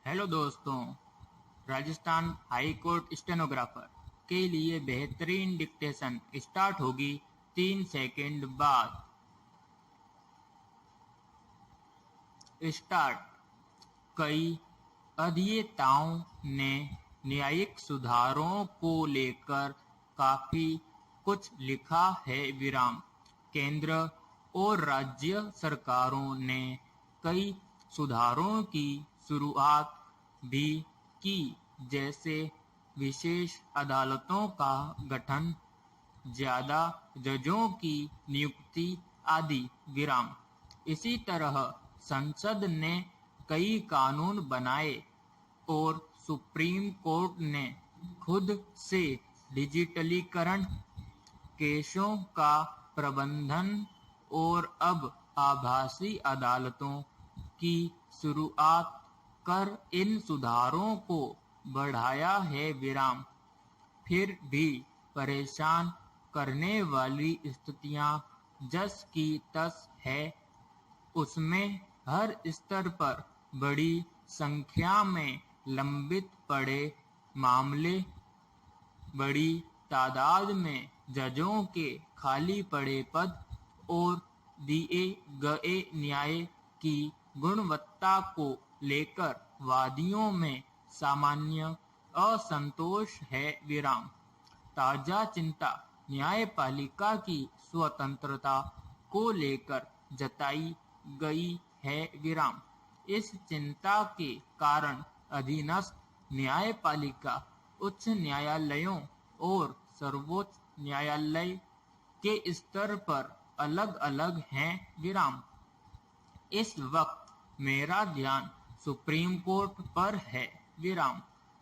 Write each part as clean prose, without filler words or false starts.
Hello दोस्तों। Rajasthan high court stenographer के लिए बेहतरीन डिक्टेशन स्टार्ट होगी 3 सेकंड बाद। स्टार्ट। कई अधिवक्ताओं ने न्यायिक सुधारों को लेकर काफी कुछ लिखा है। केंद्र और राज्य सरकारों ने कई सुधारों की शुरुआत भी की, जैसे विशेष अदालतों का गठन, ज्यादा जजों की नियुक्ति आदि। इसी तरह संसद ने कई कानून बनाए और सुप्रीम कोर्ट ने खुद से डिजिटलीकरण, केसों का प्रबंधन और अब आभासी अदालतों की शुरुआत कर इन सुधारों को बढ़ाया है। फिर भी परेशान करने वाली स्थितियां जस की तस है। उसमें हर स्तर पर बड़ी संख्या में लंबित पड़े मामले, बड़ी तादाद में जजों के खाली पड़े पद और दिए गए न्याय की गुणवत्ता को लेकर वादियों में सामान्य असंतोष है। ताजा चिंता न्यायपालिका की स्वतंत्रता को लेकर जताई गई है। इस चिंता के कारण अधीनस्थ न्यायपालिका उच्च न्यायालयों और सर्वोच्च न्यायालय के स्तर पर अलग अलग हैं। इस वक्त मेरा ध्यान सुप्रीम कोर्ट पर है।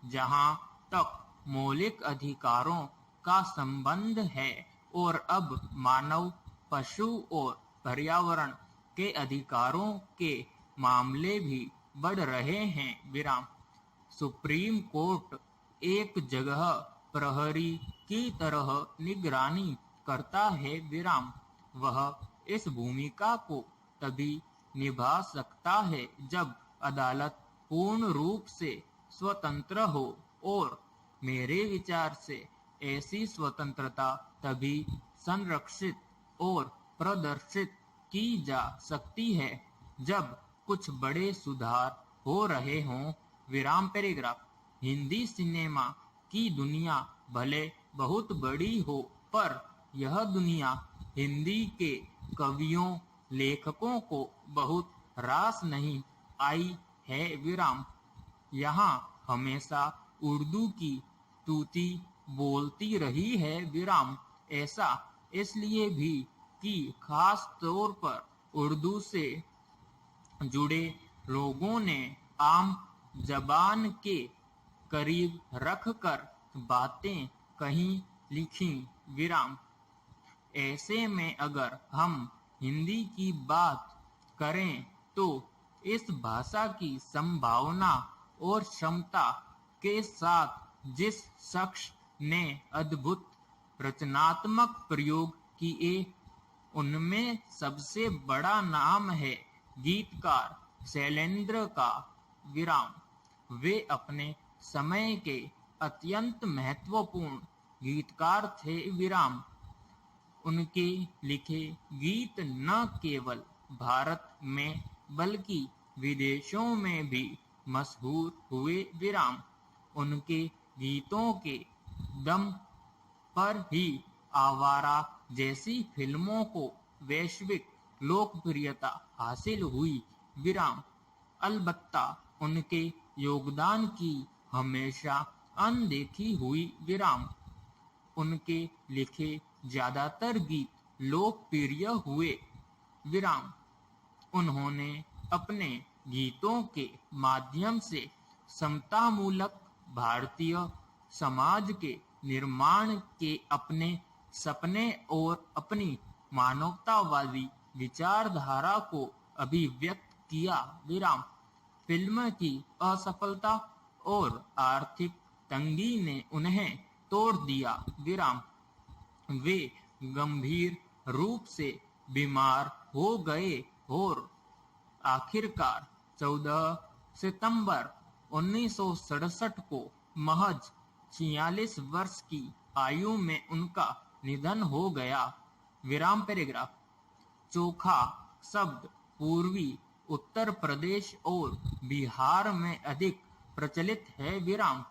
जहां तक मौलिक अधिकारों का संबंध है और अब मानव, पशु और पर्यावरण के अधिकारों के मामले भी बढ़ रहे हैं। सुप्रीम कोर्ट एक जगह प्रहरी की तरह निगरानी करता है। वह इस भूमिका को तभी निभा सकता है जब अदालत पूर्ण रूप से स्वतंत्र हो, और मेरे विचार से ऐसी स्वतंत्रता तभी संरक्षित और प्रदर्शित की जा सकती है जब कुछ बड़े सुधार हो रहे हों। पैराग्राफ। हिंदी सिनेमा की दुनिया भले बहुत बड़ी हो, पर यह दुनिया हिंदी के कवियों, लेखकों को बहुत रास नहीं आई है। यहाँ हमेशा उर्दू की तूती बोलती रही है। ऐसा इसलिए भी कि खास तौर पर उर्दू से जुड़े लोगों ने आम जबान के करीब रखकर बातें कहीं लिखी। ऐसे में अगर हम हिंदी की बात करें तो इस भाषा की संभावना और क्षमता के साथ जिस शख्स ने अद्भुत रचनात्मक प्रयोग किए, उनमें सबसे बड़ा नाम है गीतकार शैलेंद्र का। वे अपने समय के अत्यंत महत्वपूर्ण गीतकार थे। उनके लिखे गीत न केवल भारत में बल्कि विदेशों में भी मशहूर हुए। उनके गीतों के दम पर ही आवारा जैसी फिल्मों को वैश्विक लोकप्रियता हासिल हुई। अलबत्ता उनके योगदान की हमेशा अनदेखी हुई। उनके लिखे ज्यादातर गीत लोकप्रिय हुए। उन्होंने अपने गीतों के माध्यम से समतामूलक भारतीय समाज के निर्माण के अपने सपने और अपनी मानवतावादी विचारधारा को अभिव्यक्त किया। फिल्म की असफलता और आर्थिक तंगी ने उन्हें तोड़ दिया। वे गंभीर रूप से बीमार हो गए और आखिरकार 14 सितंबर 1967 को महज 46 वर्ष की आयु में उनका निधन हो गया। विराम पैराग्राफ। चोखा शब्द पूर्वी उत्तर प्रदेश और बिहार में अधिक प्रचलित है। विराम।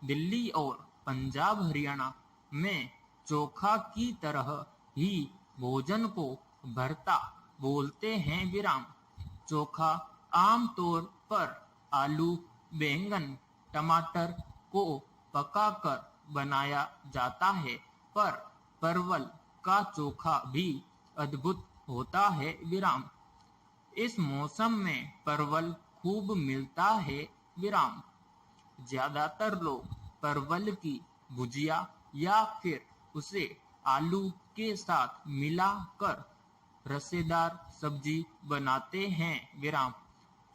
दिल्ली और पंजाब हरियाणा में चोखा की तरह ही भोजन को भरता बोलते हैं। विराम। चोखा आमतौर पर आलू, बैंगन, टमाटर को पकाकर बनाया जाता है, पर परवल का चोखा भी अद्भुत होता है। विराम। इस मौसम में परवल खूब मिलता है। विराम। ज्यादातर लोग परवल की भुजिया या फिर उसे आलू के साथ मिलाकर रसेदार सब्जी बनाते हैं। विराम।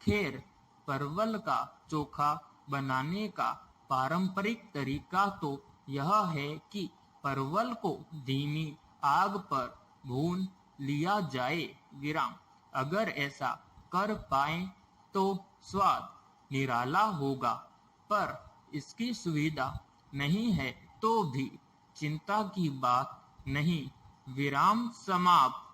खैर, परवल का चोखा बनाने का पारंपरिक तरीका तो यह है कि परवल को धीमी आग पर भून लिया जाए। विराम। अगर ऐसा कर पाए तो स्वाद निराला होगा, पर इसकी सुविधा नहीं है तो भी चिंता की बात नहीं। विराम समाप्त।